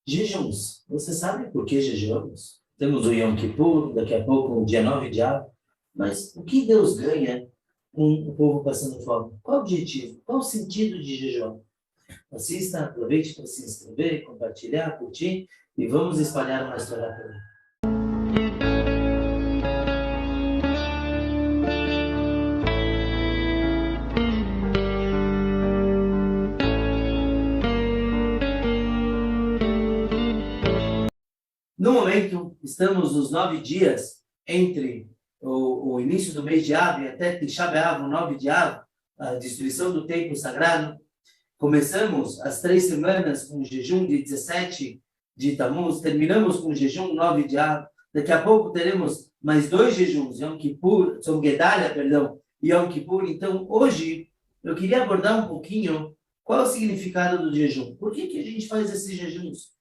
Jejuns. Você sabe por que jejuamos? Temos o Yom Kippur, daqui a pouco, o dia 9 de Av. Mas o que Deus ganha com o povo passando fome? Qual o objetivo? Qual o sentido de jejum? Assista, aproveite para se inscrever, compartilhar, curtir e vamos espalhar uma história por aí. No momento, estamos nos 9 dias entre o início do mês de Av e até Tisha B'Av, o 9 de Av, a destruição do templo sagrado. Começamos as 3 semanas com o jejum de 17 de Tammuz, terminamos com o jejum 9 de Av. Daqui a pouco teremos mais 2 jejuns, Yom Kippur, Gedalia, e Yom Kippur. Então, hoje, eu queria abordar um pouquinho qual é o significado do jejum. Por que a gente faz esses jejuns?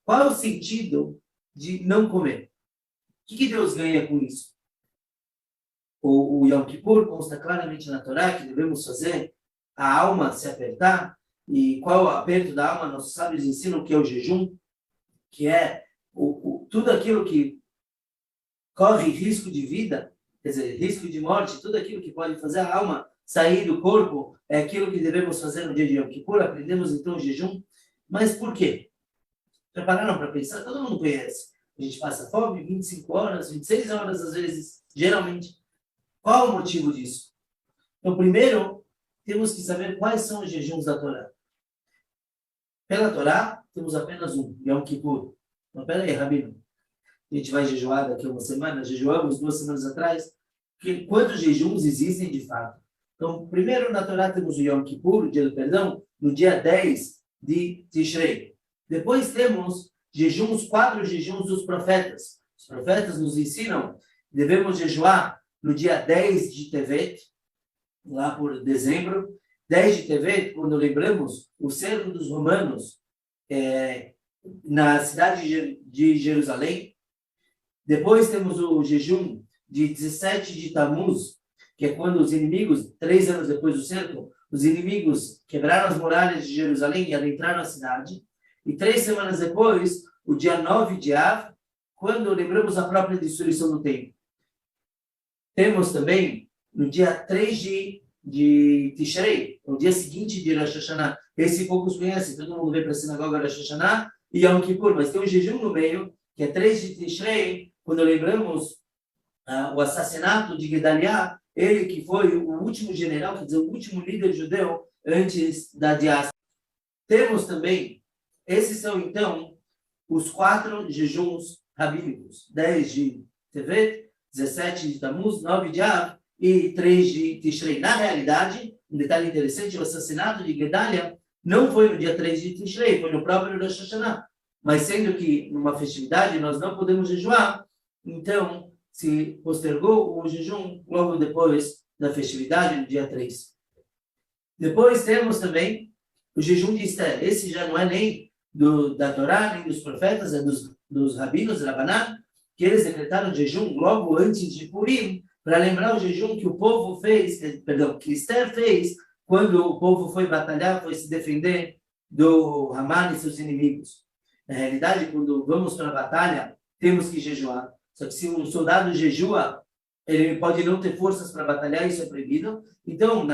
Qual é o sentido de não comer? O que Deus ganha com isso? O Yom Kippur consta claramente na Torá que devemos fazer a alma se apertar. E qual é o aperto da alma? Nossos sábios ensinam que é o jejum, que é tudo aquilo que corre risco de vida, quer dizer, risco de morte, tudo aquilo que pode fazer a alma sair do corpo, é aquilo que devemos fazer no dia de Yom Kippur. Aprendemos então o jejum. Mas por quê? Prepararam para pensar? Todo mundo conhece. A gente passa fome 25 horas, 26 horas às vezes, geralmente. Qual é o motivo disso? Então, primeiro, temos que saber quais são os jejuns da Torá. Pela Torá, temos apenas um, Yom Kippur. Então, peraí, Rabino. A gente vai jejuar daqui a uma semana, jejuamos 2 semanas atrás. Quantos jejuns existem de fato? Então, primeiro na Torá temos o Yom Kippur, o dia do perdão, no dia 10 de Tishrei. Depois temos 4 jejuns dos profetas. Os profetas nos ensinam que devemos jejuar no dia 10 de Tevet, lá por dezembro. 10 de Tevet, quando lembramos o cerco dos romanos na cidade de Jerusalém. Depois temos o jejum de 17 de Tammuz, que é quando os inimigos, 3 anos depois do cerco, os inimigos quebraram as muralhas de Jerusalém e adentraram a cidade. E 3 semanas depois, o dia 9 de Av, quando lembramos a própria destruição do templo. Temos também, no dia 3 de Tishrei, o dia seguinte de Rosh Hashanah. Esse poucos conhecem, todo mundo vem para a sinagoga Rosh Hashanah e Yom Kippur, mas tem um jejum no meio, que é 3 de Tishrei, quando lembramos o assassinato de Gedalia, ele que foi o último general, quer dizer, o último líder judeu antes da diáspora. Temos também, esses são então os 4 jejuns rabínicos, 10 de Tevet, 17 de Tammuz, 9 de Av e 3 de Tishrei. Na realidade, um detalhe interessante, o assassinato de Gedalia não foi no dia 3 de Tishrei, foi no próprio Rosh Hashanah. Mas sendo que numa festividade nós não podemos jejuar, então se postergou o jejum logo depois da festividade, no dia 3. Depois temos também o jejum de Esther. Esse já não é nem da Torá, nem dos profetas, é dos rabinos, Rabanan, que eles decretaram jejum logo antes de Purim, para lembrar o jejum que o povo fez, que Esther fez, quando o povo foi batalhar, foi se defender do Haman e seus inimigos. Na realidade, quando vamos para a batalha, temos que jejuar. Só que se um soldado jejua, ele pode não ter forças para batalhar, isso é proibido. Então,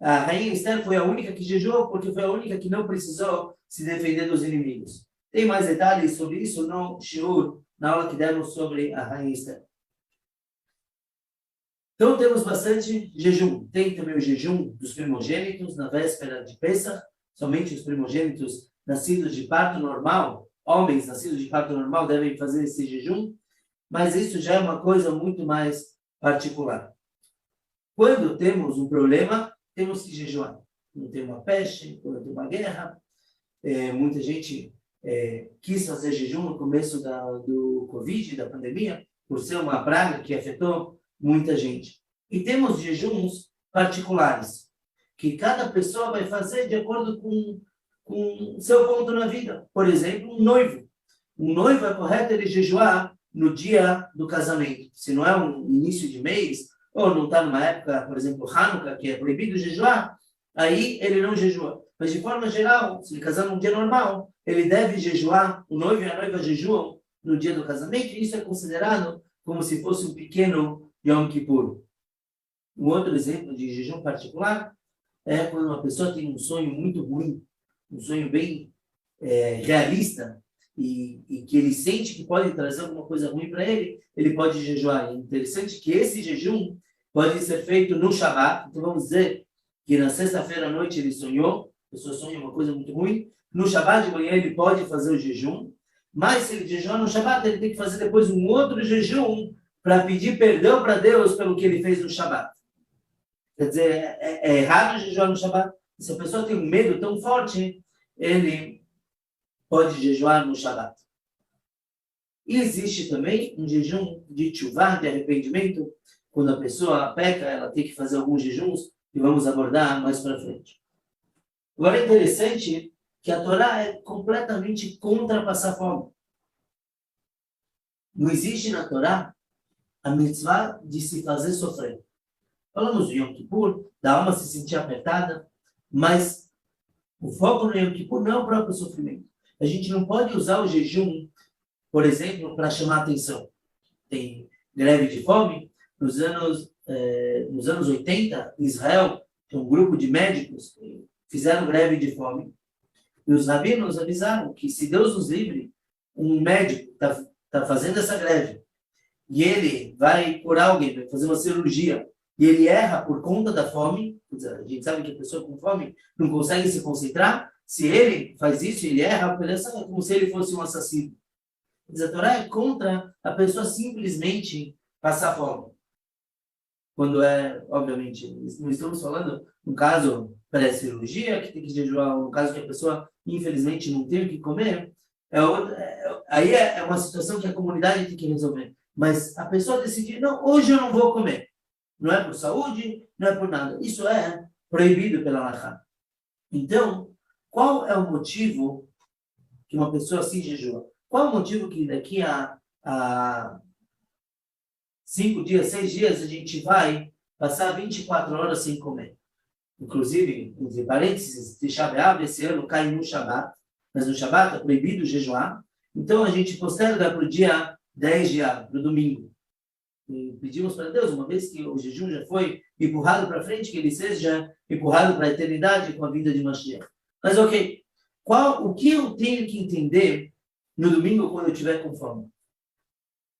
a rainha Esther foi a única que jejuou, porque foi a única que não precisou se defender dos inimigos. Tem mais detalhes sobre isso no Shiur, na aula que demos sobre a rainha Esther. Então, temos bastante jejum. Tem também o jejum dos primogênitos, na véspera de Pesach. Somente os primogênitos nascidos de parto normal, homens nascidos de parto normal, devem fazer esse jejum. Mas isso já é uma coisa muito mais particular. Quando temos um problema, temos que jejuar. Quando tem uma peste, quando tem uma guerra. Muita gente quis fazer jejum no começo do Covid, da pandemia, por ser uma praga que afetou muita gente. E temos jejuns particulares, que cada pessoa vai fazer de acordo com seu ponto na vida. Por exemplo, um noivo. Um noivo é correto ele jejuar no dia do casamento. Se não é um início de mês, ou não está numa época, por exemplo, Hanukkah, que é proibido jejuar, aí ele não jejua. Mas, de forma geral, se ele casar num dia normal, ele deve jejuar, o noivo e a noiva jejuam no dia do casamento, e isso é considerado como se fosse um pequeno Yom Kippur. Um outro exemplo de jejum particular é quando uma pessoa tem um sonho muito ruim, um sonho bem realista, e que ele sente que pode trazer alguma coisa ruim para ele, ele pode jejuar. É interessante que esse jejum pode ser feito no Shabat. Então vamos dizer que na sexta-feira à noite ele sonhou, a pessoa sonha uma coisa muito ruim, no Shabat de manhã ele pode fazer o jejum, mas se ele jejuar no Shabat, ele tem que fazer depois um outro jejum para pedir perdão para Deus pelo que ele fez no Shabat. Quer dizer, é errado jejuar no Shabat. Se a pessoa tem um medo tão forte, ele pode jejuar no Shabat. E existe também um jejum de tchuvá, de arrependimento. Quando a pessoa peca, ela tem que fazer alguns jejuns, e vamos abordar mais para frente. Agora é interessante que a Torá é completamente contra passar fome. Não existe na Torá a mitzvah de se fazer sofrer. Falamos do Yom Kippur, da alma se sentir apertada, mas o foco no Yom Kippur não é o próprio sofrimento. A gente não pode usar o jejum, por exemplo, para chamar atenção. Tem greve de fome. Nos anos 80, em Israel, tem um grupo de médicos que fizeram greve de fome. E os rabinos avisaram que se Deus nos livre, um médico está fazendo essa greve, e ele vai curar alguém, vai fazer uma cirurgia, e ele erra por conta da fome, a gente sabe que a pessoa com fome não consegue se concentrar, se ele faz isso, ele erra, é como se ele fosse um assassino. A Torá é contra a pessoa simplesmente passar fome. Quando obviamente, não estamos falando no caso pré-cirurgia, que tem que jejuar, no caso que a pessoa, infelizmente, não tem o que comer, aí é uma situação que a comunidade tem que resolver. Mas a pessoa decidir, não, hoje eu não vou comer. Não é por saúde, não é por nada. Isso é proibido pela Halakha. Então, qual é o motivo que uma pessoa assim jejua? Qual é o motivo que daqui a 5 dias, 6 dias, a gente vai passar 24 horas sem comer? Inclusive, entre parênteses, de Shabat, esse ano cai no Shabat, mas no Shabat é proibido jejuar. Então, a gente posterga para o dia 10 de Av, para o domingo. E pedimos para Deus, uma vez que o jejum já foi empurrado para frente, que ele seja empurrado para a eternidade com a vinda de Mashiach. Mas ok, o que eu tenho que entender no domingo quando eu estiver com fome?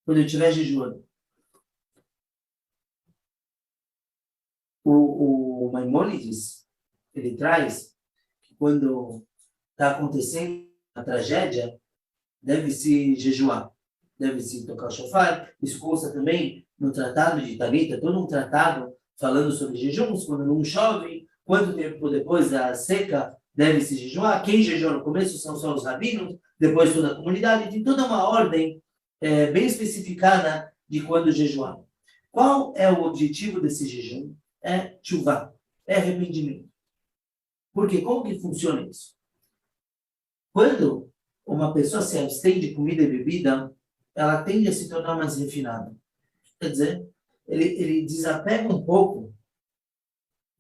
Quando eu estiver jejuando? O Maimônides, ele traz que quando está acontecendo a tragédia, deve-se jejuar, deve-se tocar o shofar. Isso consta também no Tratado de Talita, todo um tratado falando sobre jejuns, quando não chove, quanto tempo depois da seca deve-se jejuar, quem jejua no começo são só os rabinos, depois toda a comunidade, tem toda uma ordem bem especificada de quando jejuar. Qual é o objetivo desse jejum? É tchuvá, é arrependimento. Por quê? Como que funciona isso? Quando uma pessoa se abstém de comida e bebida, ela tende a se tornar mais refinada. Quer dizer, ele desapega um pouco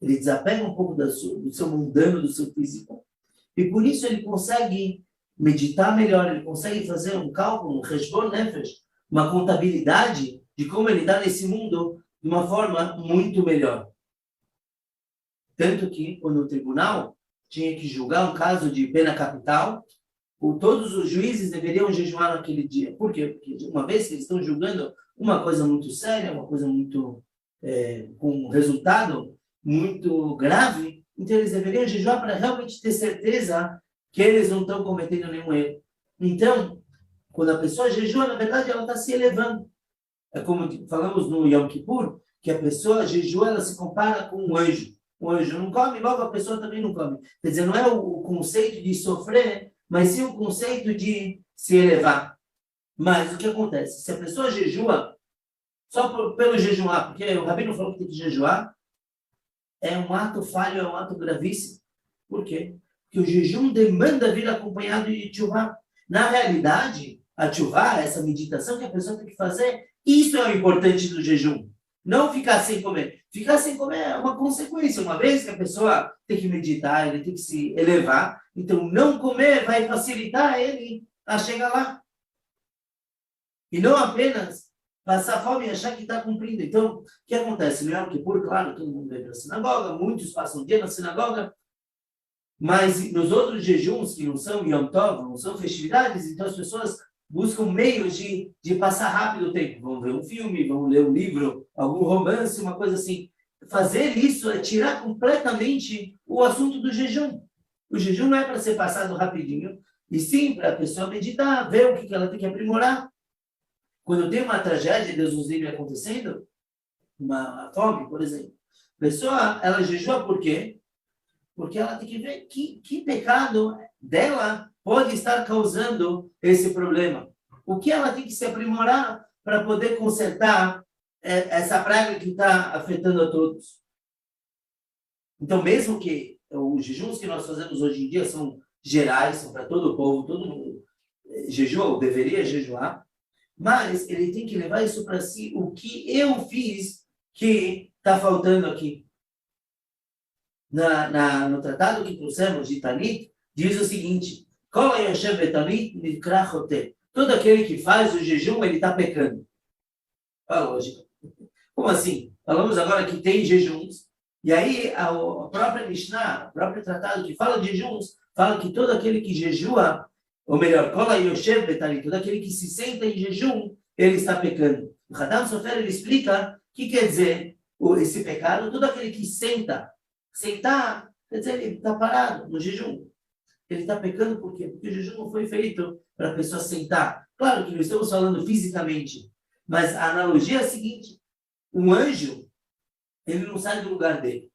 do seu mundano, do seu físico, e por isso ele consegue meditar melhor, ele consegue fazer um cálculo, um Heshbon Nefesh, uma contabilidade de como ele está nesse mundo de uma forma muito melhor. Tanto que, quando o tribunal tinha que julgar um caso de pena capital, todos os juízes deveriam jejuar naquele dia. Por quê? Porque uma vez que eles estão julgando uma coisa muito séria, uma coisa muito com um resultado muito grave, então eles deveriam jejuar para realmente ter certeza que eles não estão cometendo nenhum erro. Então, quando a pessoa jejua, na verdade, ela está se elevando. É como falamos no Yom Kippur, que a pessoa jejua, ela se compara com um anjo. O anjo não come, logo a pessoa também não come. Quer dizer, não é o conceito de sofrer, mas sim o conceito de se elevar. Mas o que acontece? Se a pessoa jejua só pelo jejuar, porque o rabino falou que tem que jejuar, é um ato falho, é um ato gravíssimo. Por quê? Porque o jejum demanda vir acompanhado de tchuvá. Na realidade, a tchuvá, essa meditação que a pessoa tem que fazer, isso é o importante do jejum. Não ficar sem comer. Ficar sem comer é uma consequência. Uma vez que a pessoa tem que meditar, ele tem que se elevar, então não comer vai facilitar ele a chegar lá. E não apenas passar fome e achar que está cumprindo. Então, o que acontece? No Yom Kippur, claro, todo mundo vem para a sinagoga, muitos passam o dia na sinagoga, mas nos outros jejuns, que não são Yom Tov, não são festividades, então as pessoas buscam meios de passar rápido o tempo. Vão ver um filme, vão ler um livro, algum romance, uma coisa assim. Fazer isso é tirar completamente o assunto do jejum. O jejum não é para ser passado rapidinho, e sim para a pessoa meditar, ver o que ela tem que aprimorar. Quando tem uma tragédia, Deus nos livre acontecendo, uma fome, por exemplo, a pessoa, ela jejua por quê? Porque ela tem que ver que pecado dela pode estar causando esse problema. O que ela tem que se aprimorar para poder consertar essa praga que está afetando a todos. Então, mesmo que os jejuns que nós fazemos hoje em dia são gerais, são para todo o povo, todo mundo jejua ou deveria jejuar, mas ele tem que levar isso para si. O que eu fiz que está faltando aqui? No tratado que trouxemos de Tanit, diz o seguinte: todo aquele que faz o jejum, ele está pecando. Qual a lógica? Como assim? Falamos agora que tem jejuns, e aí a própria Mishnah, o próprio tratado que fala de jejuns, fala que todo aquele que jejua, ou melhor, todo aquele que se senta em jejum, ele está pecando. O Hatam Sofer, ele explica o que quer dizer esse pecado. Todo aquele que sentar, quer dizer, ele está parado no jejum. Ele está pecando por quê? Porque o jejum não foi feito para a pessoa sentar. Claro que não estamos falando fisicamente, mas a analogia é a seguinte: um anjo, ele não sai do lugar dele.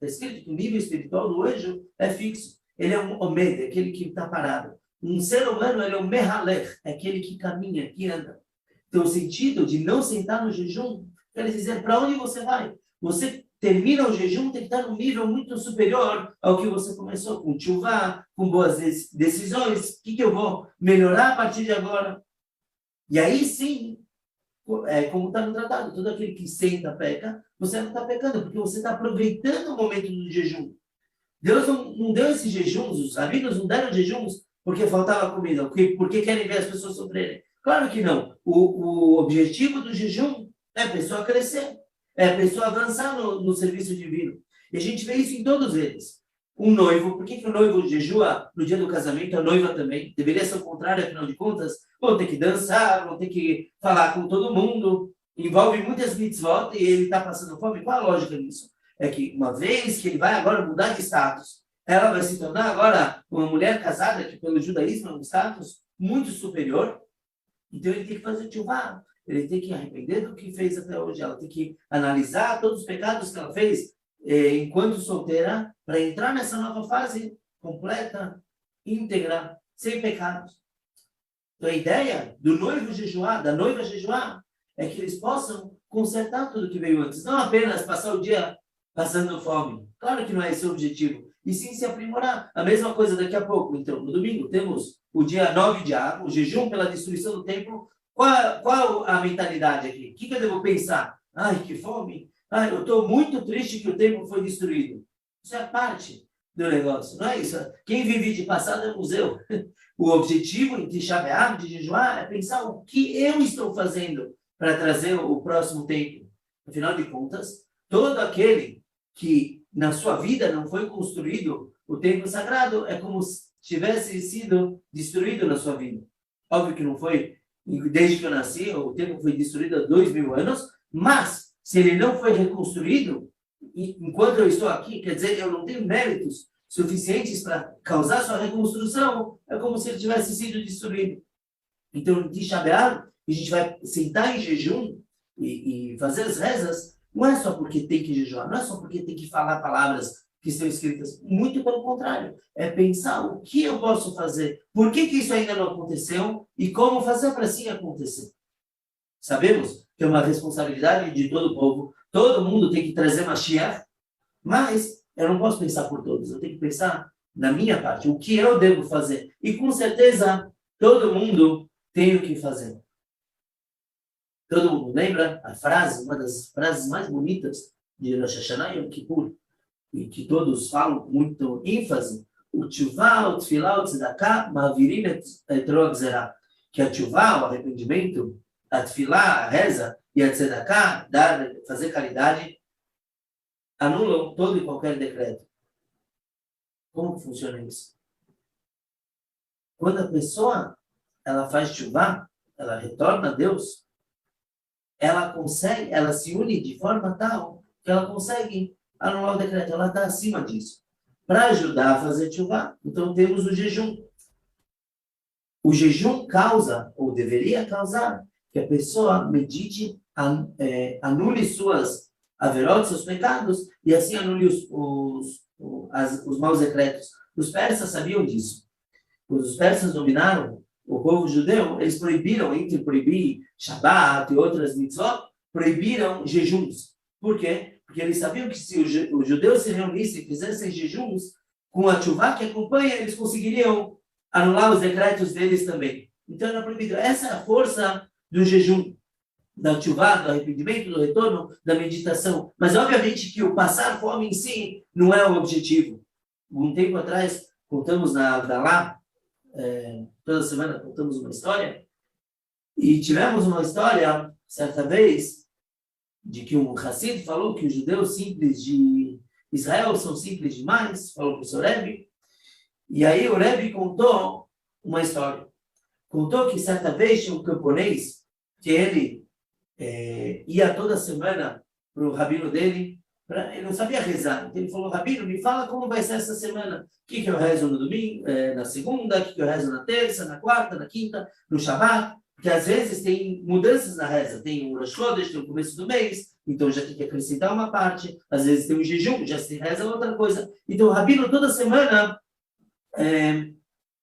Está escrito que o nível espiritual do anjo é fixo. Ele é um omed, aquele que está parado. Um ser humano, ele é um mehalech, é aquele que caminha, que anda. Então, o sentido de não sentar no jejum, quer dizer, para onde você vai? Você termina o jejum, tem que estar num nível muito superior ao que você começou, com tshuva, com boas decisões. O que eu vou melhorar a partir de agora? E aí sim, como está no tratado, todo aquele que senta peca, você não está pecando, porque você está aproveitando o momento do jejum. Deus não deu esses jejuns, os rabinos não deram jejuns porque faltava comida, porque querem ver as pessoas sofrerem. Claro que não. O objetivo do jejum é a pessoa crescer, é a pessoa avançar no serviço divino. E a gente vê isso em todos eles. Um noivo, por que o noivo jejua no dia do casamento, a noiva também? Deveria ser o contrário, afinal de contas. Vão ter que dançar, vão ter que falar com todo mundo. Envolve muitas mitzvot e ele está passando fome. Qual a lógica disso? É que uma vez que ele vai agora mudar de status, ela vai se tornar agora uma mulher casada, que pelo judaísmo é um status muito superior. Então ele tem que fazer tshuva, ele tem que arrepender do que fez até hoje, ela tem que analisar todos os pecados que ela fez enquanto solteira, para entrar nessa nova fase completa, íntegra, sem pecados. Então a ideia do noivo jejuar, da noiva jejuar, é que eles possam consertar tudo que veio antes, não apenas passar o dia passando fome. Claro que não é esse o objetivo, e sim se aprimorar. A mesma coisa daqui a pouco. Então, no domingo, temos o dia 9 de Av, o jejum pela destruição do templo. Qual a mentalidade aqui? O que eu devo pensar? Ai, que fome! Ai, eu estou muito triste que o templo foi destruído. Isso é parte do negócio, não é isso? Quem vive de passado é museu. O objetivo em Tisha B'Av, de jejuar, é pensar o que eu estou fazendo para trazer o próximo tempo. Afinal de contas, todo aquele que na sua vida não foi construído o templo sagrado é como se tivesse sido destruído na sua vida. Óbvio que não foi desde que eu nasci, o templo foi destruído há 2000 anos, mas se ele não foi reconstruído, enquanto eu estou aqui, quer dizer, eu não tenho méritos suficientes para causar sua reconstrução, é como se ele tivesse sido destruído. Então, em Tisha B'Av, a gente vai sentar em jejum e fazer as rezas, não é só porque tem que jejuar, não é só porque tem que falar palavras que estão escritas, muito pelo contrário, é pensar o que eu posso fazer, por que isso ainda não aconteceu e como fazer para sim acontecer. Sabemos que é uma responsabilidade de todo o povo, todo mundo tem que trazer Mashiach, mas eu não posso pensar por todos, eu tenho que pensar na minha parte, o que eu devo fazer. E com certeza, todo mundo tem o que fazer. Todo mundo lembra a frase, uma das frases mais bonitas de Rosh Hashanah e Yom Kippur, e que todos falam com muito ênfase, o tshuvah, o tefilá, o tzedakah, ma'avirim et ro gzerah. Que a tshuvah, o arrependimento, a tefilá, a reza, e a tzedakah, fazer caridade, anulam todo e qualquer decreto. Como funciona isso? Quando a pessoa ela faz tshuvah, ela retorna a Deus, ela consegue, ela se une de forma tal que ela consegue anular o decreto, ela está acima disso. Para ajudar a fazer tshuvah, então temos o jejum. O jejum causa, ou deveria causar, que a pessoa medite, anule suas averot, seus pecados, e assim anule os maus decretos. Os persas sabiam disso. Quando os persas dominaram o povo judeu, eles proibiram, entre proibir Shabbat e outras mitzvot, proibiram jejuns. Por quê? Porque eles sabiam que se os judeus se reunissem e fizessem jejuns, com a tshuvah que acompanha, eles conseguiriam anular os decretos deles também. Então era proibido. Essa é a força do jejum, da tshuvah, do arrependimento, do retorno, da meditação. Mas obviamente que o passar fome em si não é o objetivo. Um tempo atrás, contamos na Avdalá, toda semana contamos uma história, e tivemos uma história, certa vez, de que um Hassid falou que os judeus simples de Israel são simples demais, falou para o seu Rebbe, e aí o Rebbe contou uma história. Contou que certa vez tinha um camponês que ele ia toda semana para o rabino dele, ele não sabia rezar. Então ele falou, rabino, me fala como vai ser essa semana. O que eu rezo no domingo, na segunda, o que eu rezo na terça, na quarta, na quinta, no Shabbat. Porque às vezes tem mudanças na reza. Tem o Rosh Chodesh, tem o começo do mês, então já tem que acrescentar uma parte. Às vezes tem o jejum, já se reza outra coisa. Então o rabino toda semana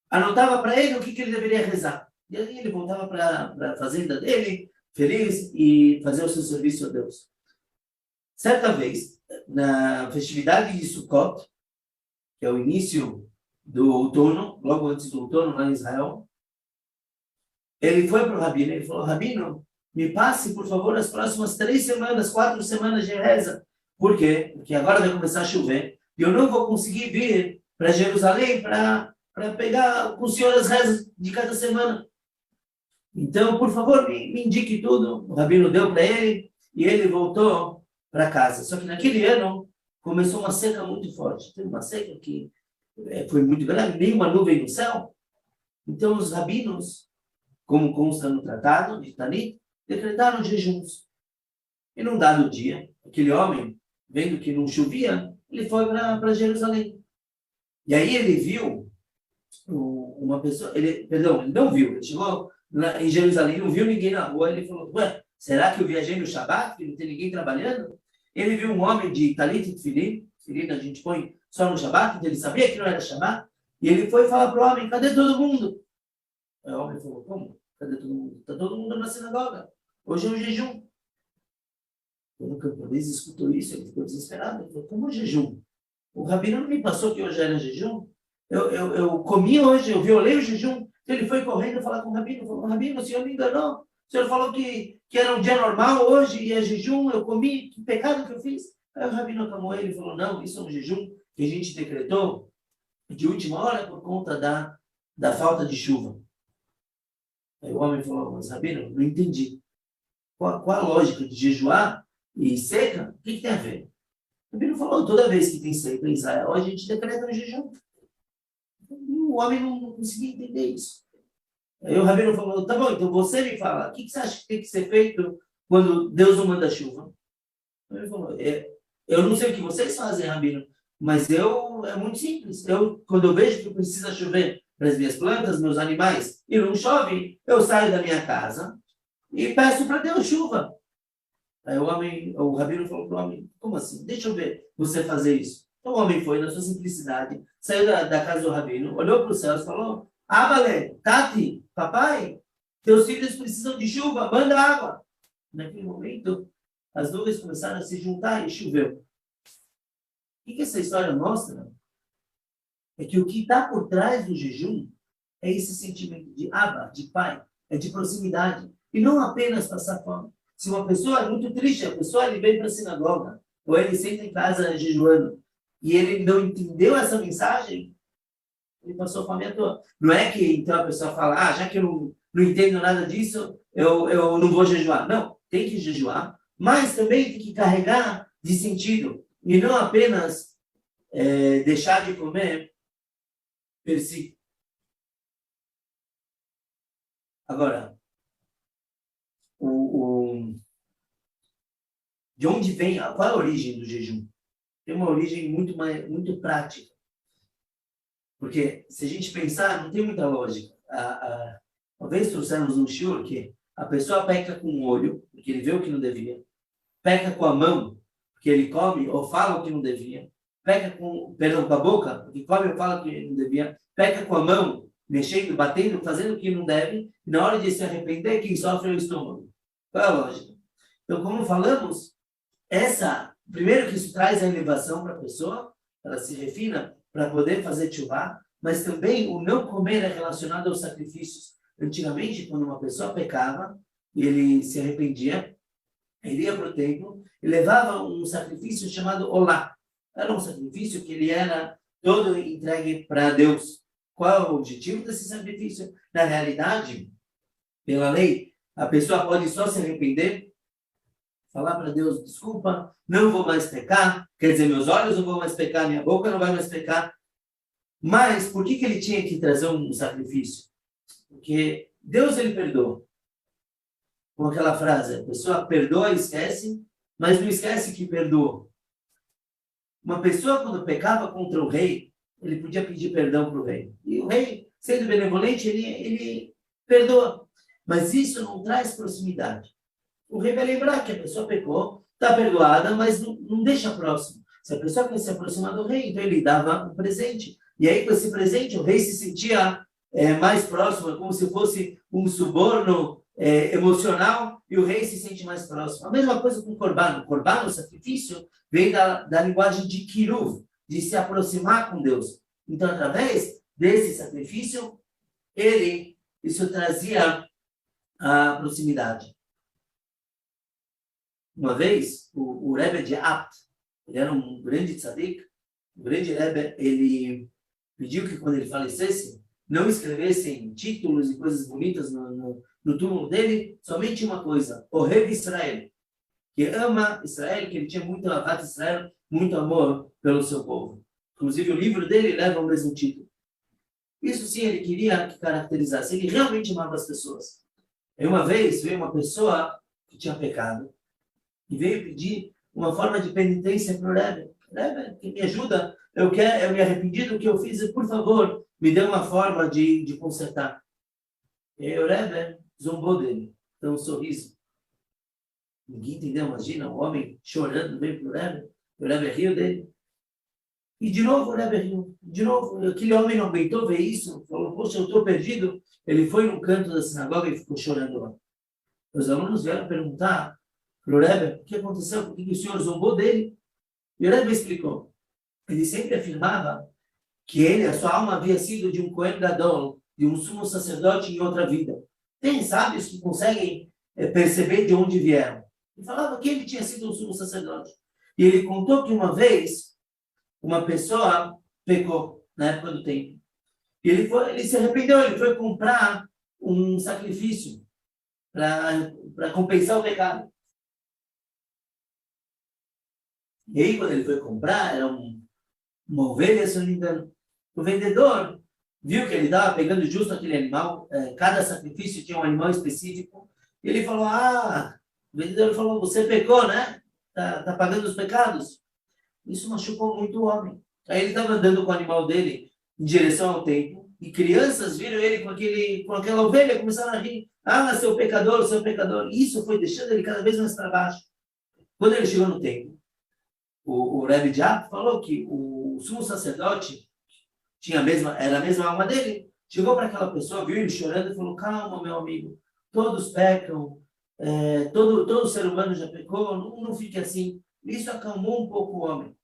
anotava para ele o que ele deveria rezar. E aí ele voltava para a fazenda dele, feliz, e fazer o seu serviço a Deus. Certa vez, na festividade de Sukkot, que é o início do outono, logo antes do outono lá em Israel, ele foi para o rabino e falou, rabino, me passe, por favor, as próximas 3 semanas, 4 semanas de reza. Por quê? Porque agora vai começar a chover e eu não vou conseguir vir para Jerusalém para pegar com o senhor as rezas de cada semana. Então, por favor, me indique tudo. O rabino deu para ele e ele voltou para casa. Só que naquele ano começou uma seca muito forte. Teve uma seca que foi muito grande, nenhuma nuvem no céu. Então, os rabinos, como consta no tratado de Tanit, decretaram jejuns. E num dado dia, aquele homem, vendo que não chovia, ele foi para Jerusalém. E aí ele viu uma pessoa, ele não viu, ele chegou em Jerusalém, não viu ninguém na rua, ele falou, ué, será que eu viajei no Shabat, que não tem ninguém trabalhando? Ele viu um homem de talit e tefilin, a gente põe só no Shabat, então ele sabia que não era Shabat, e ele foi falar para o homem, cadê todo mundo? Aí o homem falou, como? Cadê todo mundo? Está todo mundo na sinagoga, hoje é um jejum. Quando o camponês escutou isso, ele ficou desesperado, ele falou, como jejum? O rabino não me passou que hoje era jejum? Eu comi hoje, eu violei o jejum. Então ele foi correndo falar com o rabino, falou, rabino, o senhor me enganou. O senhor falou que era um dia normal hoje e é jejum, eu comi, que pecado que eu fiz. Aí o rabino acalmou ele e falou, não, isso é um jejum que a gente decretou de última hora por conta da falta de chuva. Aí o homem falou, mas rabino, não entendi. Qual a lógica de jejuar e seca? O que tem a ver? O rabino falou, toda vez que tem seca em Israel, a gente decreta um jejum. O homem não conseguia entender isso. Aí o rabino falou, tá bom, então você me fala, o que você acha que tem que ser feito quando Deus não manda chuva? Ele falou, eu não sei o que vocês fazem, rabino, mas é muito simples. Quando eu vejo que precisa chover para as minhas plantas, meus animais, e não chove, eu saio da minha casa e peço para Deus chuva. Aí o rabino falou para o homem, como assim? Deixa eu ver você fazer isso. Então o homem foi, na sua simplicidade, saiu da casa do rabino, olhou para o céu e falou, Abale, Tati, papai, teus filhos precisam de chuva, manda água. Naquele momento, as nuvens começaram a se juntar e choveu. O que essa história mostra? É que o que está por trás do jejum é esse sentimento de Abba, de pai, é de proximidade. E não apenas passar fome. Se uma pessoa é muito triste, a pessoa ele vem para a sinagoga, ou ele senta em casa jejuando, e ele não entendeu essa mensagem, ele passou fome à toa. Não é que então a pessoa fala, já que eu não entendo nada disso, eu não vou jejuar. Não, tem que jejuar, mas também tem que carregar de sentido, e não apenas deixar de comer per si. Agora, de onde vem, qual é a origem do jejum? Tem uma origem muito prática. Porque, se a gente pensar, não tem muita lógica. Uma vez trouxemos um shiur que a pessoa peca com o olho, porque ele vê o que não devia, peca com a mão, porque ele come ou fala o que não devia, peca com a boca, porque come ou fala o que não devia, peca com a mão, mexendo, batendo, fazendo o que não deve, e na hora de se arrepender, quem sofre é o estômago. Qual é a lógica? Então, como falamos, primeiro que isso traz a elevação para a pessoa, ela se refina para poder fazer tchuvá, mas também o não comer é relacionado aos sacrifícios. Antigamente, quando uma pessoa pecava, ele se arrependia, ele ia para o templo e levava um sacrifício chamado olá. Era um sacrifício que ele era todo entregue para Deus. Qual é o objetivo desse sacrifício? Na realidade, pela lei, a pessoa pode só se arrepender, falar para Deus, desculpa, não vou mais pecar, quer dizer, meus olhos não vão mais pecar, minha boca não vai mais pecar. Mas por que ele tinha que trazer um sacrifício? Porque Deus, ele perdoa. Com aquela frase, a pessoa perdoa e esquece, mas não esquece que perdoou. Uma pessoa, quando pecava contra o rei, ele podia pedir perdão para o rei. E o rei, sendo benevolente, ele perdoa. Mas isso não traz proximidade. O rei vai lembrar que a pessoa pecou, está perdoada, mas não deixa próximo. Se a pessoa quer se aproximar do rei, então ele dava um presente. E aí, com esse presente, o rei se sentia mais próximo, como se fosse um suborno emocional, e o rei se sente mais próximo. A mesma coisa com o Corban. O Corban, o sacrifício, vem da linguagem de Kiruv, de se aproximar com Deus. Então, através desse sacrifício, isso trazia a proximidade. Uma vez, o Rebbe de Apt, ele era um grande tzadik, o grande Rebbe, ele pediu que quando ele falecesse, não escrevessem títulos e coisas bonitas no túmulo dele, somente uma coisa, o Rev Israel, que ama Israel, que ele tinha muito avat Israel, muito amor pelo seu povo. Inclusive, o livro dele leva o mesmo título. Isso sim, ele queria que caracterizasse, ele realmente amava as pessoas. E uma vez, veio uma pessoa que tinha pecado, e veio pedir uma forma de penitência para o Rebbe. Rebbe, que me ajuda, eu me arrependi do que eu fiz, e por favor, me dê uma forma de consertar. E o Rebbe zombou dele, deu um sorriso. Ninguém entendeu, imagina, um homem chorando veio para o Rebbe riu dele. E de novo o Rebbe riu. De novo, aquele homem não aguentou ver isso, falou, poxa, eu estou perdido. Ele foi num canto da sinagoga e ficou chorando lá. Os alunos vieram perguntar para o Rebbe, o que aconteceu? Por que o senhor zombou dele? E o Rebbe explicou. Ele sempre afirmava que a sua alma havia sido de um Kohen Gadol, de um sumo sacerdote em outra vida. Tem sábios que conseguem perceber de onde vieram. Ele falava que ele tinha sido um sumo sacerdote. E ele contou que uma vez, uma pessoa pecou na época do templo. E ele se arrependeu, ele foi comprar um sacrifício para compensar o pecado. E aí, quando ele foi comprar, era uma ovelha, se eu não me engano. O vendedor viu que ele estava pegando justo aquele animal, cada sacrifício tinha um animal específico, e ele falou, o vendedor falou, você pecou, né? Tá pagando os pecados. Isso machucou muito o homem. Aí ele estava andando com o animal dele em direção ao templo, e crianças viram ele com aquela ovelha, começaram a rir. Seu pecador, seu pecador. E isso foi deixando ele cada vez mais para baixo. Quando ele chegou no templo, o Rebbe de Apt falou que o sumo sacerdote era a mesma alma dele. Chegou para aquela pessoa, viu ele chorando e falou, calma, meu amigo, todos pecam, todo ser humano já pecou, não fique assim. Isso acalmou um pouco o homem.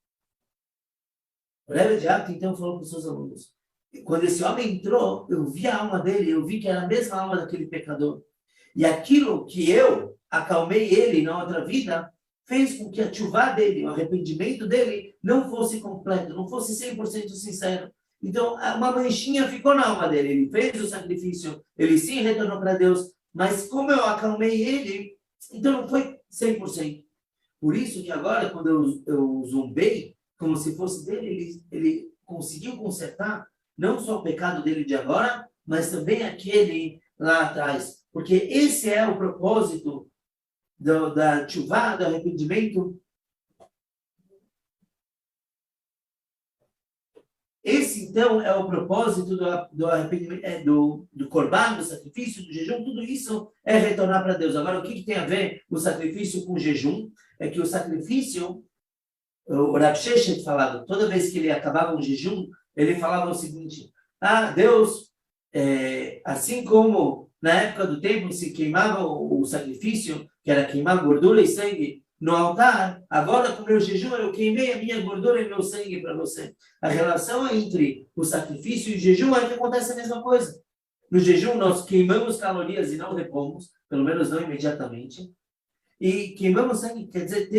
O Rebbe de Apt, então, falou para os seus alunos, e quando esse homem entrou, eu vi a alma dele, eu vi que era a mesma alma daquele pecador. E aquilo que eu acalmei ele na outra vida, fez com que a tchuvá dele, o arrependimento dele, não fosse completo, não fosse 100% sincero. Então, uma manchinha ficou na alma dele. Ele fez o sacrifício, ele sim retornou para Deus, mas como eu acalmei ele, então não foi 100%. Por isso que agora, quando eu zombei, como se fosse dele, ele conseguiu consertar não só o pecado dele de agora, mas também aquele lá atrás. Porque esse é o propósito da tchuvá, do arrependimento. Esse, então, é o propósito do arrependimento, do corban, do sacrifício, do jejum, tudo isso é retornar para Deus. Agora, o que tem a ver o sacrifício com o jejum? É que o sacrifício, o Rav Sheshet falava, toda vez que ele acabava um jejum, ele falava o seguinte: Deus, assim como na época do templo se queimava o sacrifício, que era queimar gordura e sangue no altar, agora com o meu jejum eu queimei a minha gordura e meu sangue para você. A relação entre o sacrifício e o jejum é que acontece a mesma coisa. No jejum nós queimamos calorias e não repomos, pelo menos não imediatamente. E queimamos sangue, quer dizer,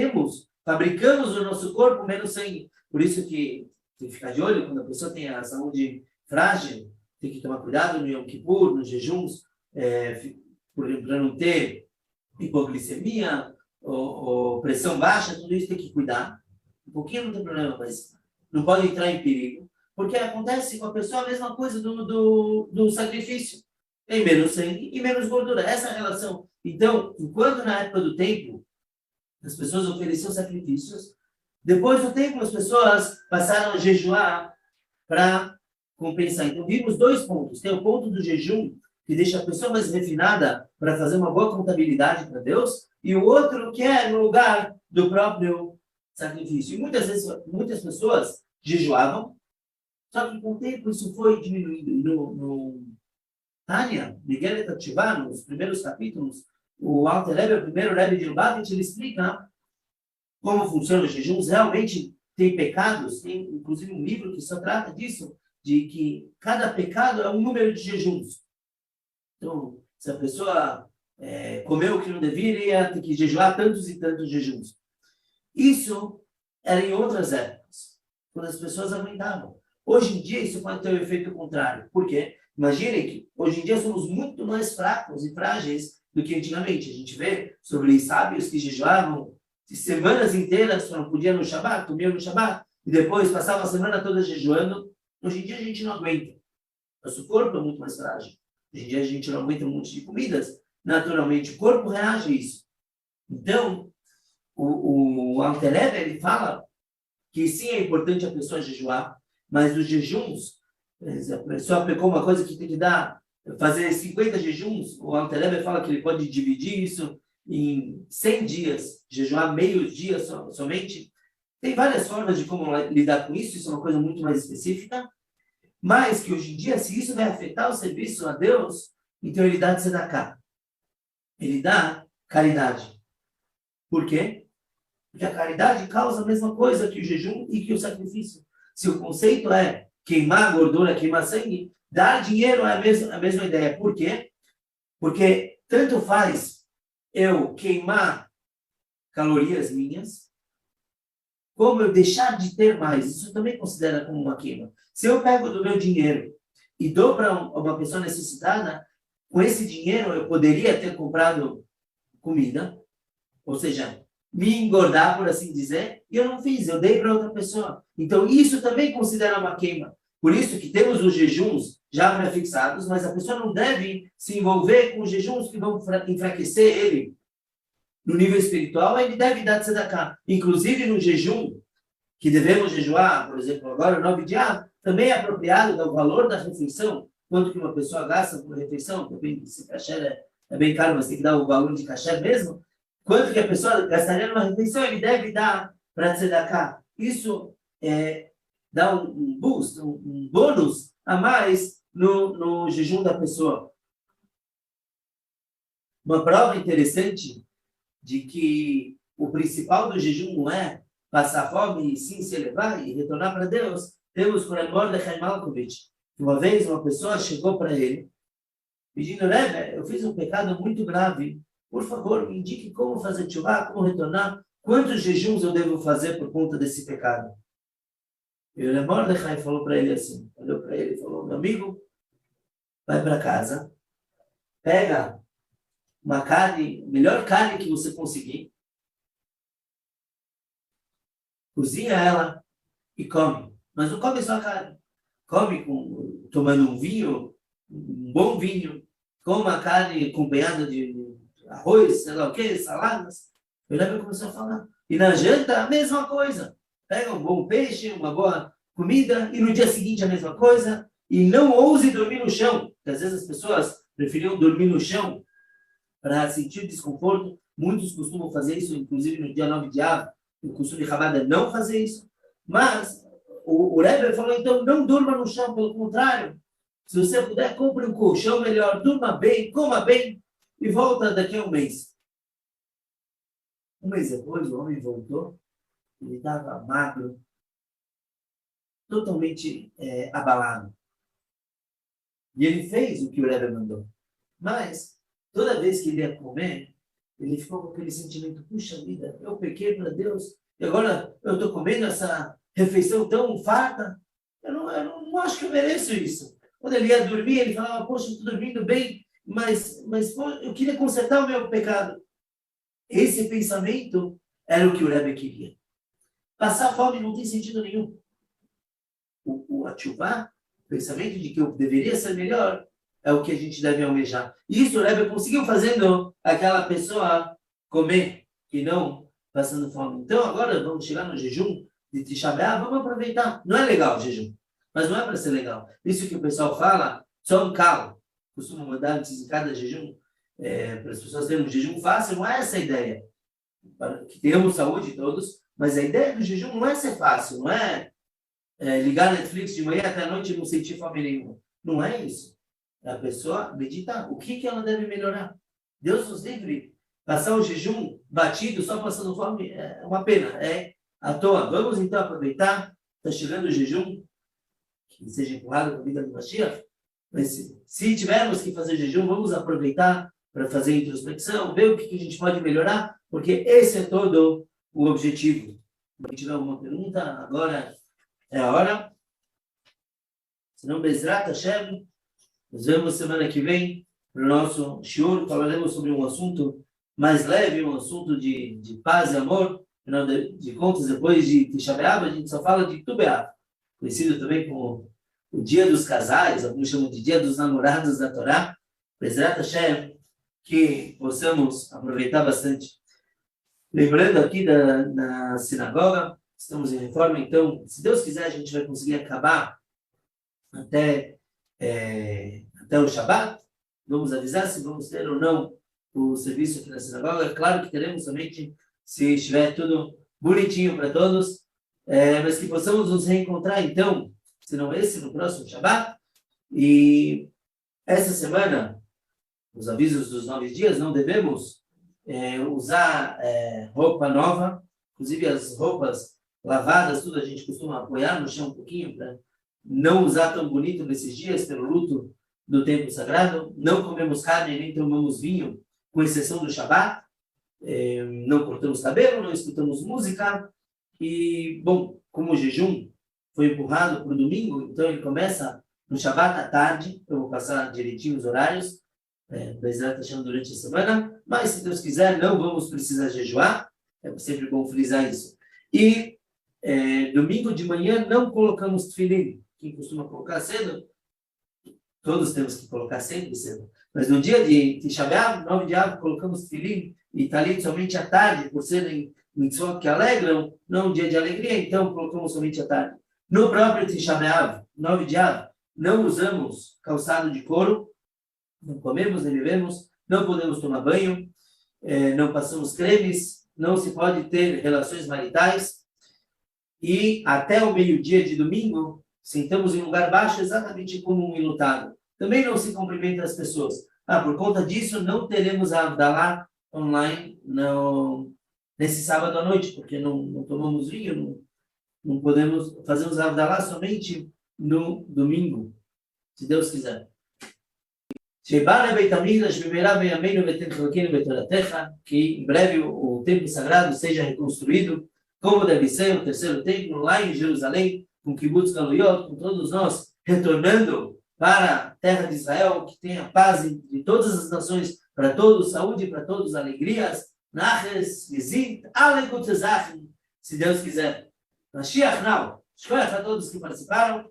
fabricamos no nosso corpo menos sangue. Por isso que tem que ficar de olho quando a pessoa tem a saúde frágil, tem que tomar cuidado no Yom Kippur, nos jejuns, para não ter hipoglicemia, ou pressão baixa, tudo isso tem que cuidar. Um pouquinho não tem problema, mas não pode entrar em perigo. Porque acontece com a pessoa a mesma coisa do sacrifício. Tem menos sangue e menos gordura. Essa é a relação. Então, enquanto na época do templo, as pessoas ofereciam sacrifícios, depois do templo as pessoas passaram a jejuar para compensar. Então, vimos dois pontos. Tem o ponto do jejum, que deixa a pessoa mais refinada para fazer uma boa contabilidade para Deus, e o outro que é no lugar do próprio sacrifício. E muitas vezes, muitas pessoas jejuavam, só que com o tempo isso foi diminuindo. E no Tânia, Miguel Etativá, nos primeiros capítulos, o Alter Rebbe, o primeiro Rebbe de Lubavitch, ele explica como funcionam os jejuns. Realmente tem pecados, tem inclusive um livro que só trata disso, de que cada pecado é um número de jejuns. Então, se a pessoa comeu o que não deveria, tem que jejuar tantos e tantos jejuns. Isso era em outras épocas, quando as pessoas aguentavam. Hoje em dia, isso pode ter um efeito contrário. Por quê? Imaginem que hoje em dia somos muito mais fracos e frágeis do que antigamente. A gente vê sobre sábios que jejuavam semanas inteiras, só não podiam no Shabat, comiam no Shabat, e depois passavam a semana toda jejuando. Hoje em dia a gente não aguenta. Nosso corpo é muito mais frágil. Hoje em dia a gente não aguenta um monte de comidas. Naturalmente, o corpo reage a isso. Então, o Alter Rebbe, ele fala que sim, é importante a pessoa jejuar, mas os jejuns, a pessoa pecou uma coisa que tem que fazer 50 jejuns, o Alter Rebbe fala que ele pode dividir isso em 100 dias, jejuar meio dia somente. Tem várias formas de como lidar com isso, isso é uma coisa muito mais específica, mas que hoje em dia, se isso vai afetar o serviço a Deus, então ele dá tzedakah. Ele dá caridade. Por quê? Porque a caridade causa a mesma coisa que o jejum e que o sacrifício. Se o conceito é queimar gordura, queimar sangue, dar dinheiro é a mesma ideia. Por quê? Porque tanto faz eu queimar calorias minhas, como eu deixar de ter mais. Isso também considera como uma queima. Se eu pego do meu dinheiro e dou para uma pessoa necessitada, com esse dinheiro eu poderia ter comprado comida, ou seja, me engordar, por assim dizer, e eu não fiz, eu dei para outra pessoa. Então, isso também considera uma queima. Por isso que temos os jejuns já prefixados, mas a pessoa não deve se envolver com os jejuns que vão enfraquecer ele no nível espiritual. Ele deve dar tzedakah. Inclusive, no jejum, que devemos jejuar, por exemplo, agora, o 9 de Av, também é apropriado do valor da refeição. Quanto que uma pessoa gasta por refeição, também, se kasher é bem caro, mas tem que dar o valor de kasher mesmo. Quanto que a pessoa gastaria numa refeição, ele deve dar para tzedakah. Isso dá um boost, um bônus a mais no jejum da pessoa. Uma prova interessante de que o principal do jejum não é passar fome e sim se elevar e retornar para Deus, temos por Mordechai Malkovich. Uma vez uma pessoa chegou para ele pedindo: Rebbe, eu fiz um pecado muito grave por favor, me indique como fazer tchuvá, como retornar, quantos jejuns eu devo fazer por conta desse pecado. E o Mordecai falou para ele assim, olhou para ele e falou, meu amigo, vai para casa, pega uma carne, melhor carne que você conseguir, cozinha ela e come. Mas não come só a carne. Come tomando um vinho, um bom vinho, coma a carne acompanhada de arroz, sei lá o que, saladas. O Rebbe começou a falar. E na janta, a mesma coisa. Pega um bom peixe, uma boa comida, e no dia seguinte a mesma coisa. E não ouse dormir no chão, porque às vezes as pessoas preferiam dormir no chão para sentir desconforto. Muitos costumam fazer isso, inclusive no dia 9 de Av, o costume de Chabad é não fazer isso. Mas o Rebbe falou, então, não durma no chão, pelo contrário. Se você puder, compre um colchão melhor, durma bem, coma bem, e volta daqui a um mês. Um mês depois, o homem voltou, ele estava magro, totalmente abalado. E ele fez o que o Rebbe mandou. Mas, toda vez que ele ia comer, ele ficou com aquele sentimento, puxa vida, eu pequei para Deus, e agora eu estou comendo essa refeição tão farta, eu não acho que eu mereço isso. Quando ele ia dormir, ele falava, poxa, estou dormindo bem, mas eu queria consertar o meu pecado. Esse pensamento era o que o Rebbe queria. Passar fome não tem sentido nenhum. A tchuvá, o pensamento de que eu deveria ser melhor, é o que a gente deve almejar. Isso o Rebbe conseguiu fazendo aquela pessoa comer e não passando fome. Então agora vamos chegar no jejum de Tisha B'Av, vamos aproveitar. Não é legal o jejum, mas não é para ser legal. Isso que o pessoal fala, só um calo. Costuma mandar antes de cada jejum, para as pessoas terem um jejum fácil, não é essa a ideia. Para que tenhamos saúde todos, mas a ideia do jejum não é ser fácil, não é, ligar Netflix de manhã até a noite e não sentir fome nenhuma. Não é isso. É a pessoa meditar. O que ela deve melhorar? Deus nos livre. Passar o jejum batido só passando fome é uma pena, é à toa. Vamos então aproveitar. Está chegando o jejum, que seja empurrado com a vida do Mashiach. Mas se tivermos que fazer jejum, vamos aproveitar para fazer introspecção, ver o que a gente pode melhorar, porque esse é todo o objetivo. Se tiver alguma pergunta, agora é a hora. Se não, Bezrat Hashem, nos vemos semana que vem para o nosso shiur. Falaremos sobre um assunto mais leve, um assunto de paz e amor. Afinal de contas, depois de Tisha B'Av, a gente só fala de Tu B'Av, conhecido também como o Dia dos Casais, alguns chamam de Dia dos Namorados da Torá. Bezrat Hashem, que possamos aproveitar bastante. Lembrando aqui na sinagoga, estamos em reforma, então, se Deus quiser, a gente vai conseguir acabar até o Shabat. Vamos avisar se vamos ter ou não o serviço aqui na sinagoga. É claro que teremos somente se estiver tudo bonitinho para todos, mas que possamos nos reencontrar, então, se não esse, no próximo Shabat. E essa semana, os avisos dos 9 dias, não devemos usar roupa nova, inclusive as roupas lavadas, tudo a gente costuma apoiar no chão um pouquinho para não usar tão bonito nesses dias pelo luto do tempo sagrado. Não comemos carne nem tomamos vinho, com exceção do Shabat. Não cortamos cabelo, não escutamos música. E, bom, como o jejum foi empurrado para o domingo, então ele começa no Shabat à tarde. Eu vou passar direitinho os horários, durante a semana, mas se Deus quiser, não vamos precisar jejuar, é sempre bom frisar isso. E domingo de manhã não colocamos tefilim. Quem costuma colocar cedo, todos temos que colocar sempre cedo. Mas no dia de Tisha B'Av, 9 de Av, colocamos tefilim e talit somente à tarde, por serem mitzvot que alegram, não um dia de alegria, então colocamos somente à tarde. No próprio Tisha B'Av, 9 de Av, não usamos calçado de couro, não comemos nem bebemos, não podemos tomar banho, não passamos cremes, não se pode ter relações maritais, e até o meio-dia de domingo, sentamos em lugar baixo exatamente como um enlutado. Também não se cumprimenta as pessoas. Por conta disso, não teremos a Havdalah online nesse sábado à noite, porque não tomamos vinho, não podemos, fazemos a Havdalah somente no domingo, se Deus quiser. שבא לבית המקדש במהרה בימינו ותן חלקנו בתורתך, que em breve o templo sagrado seja reconstruído, como deve ser o terceiro templo lá em Jerusalém, com Kibbutz Galuyot, com todos nós retornando para a terra de Israel, que tenha paz de todas as nações, para todos saúde, para todos alegrias, Naches, Gezit, Alegut Zachim, se Deus quiser. Mashiach now, escolha para todos que participaram.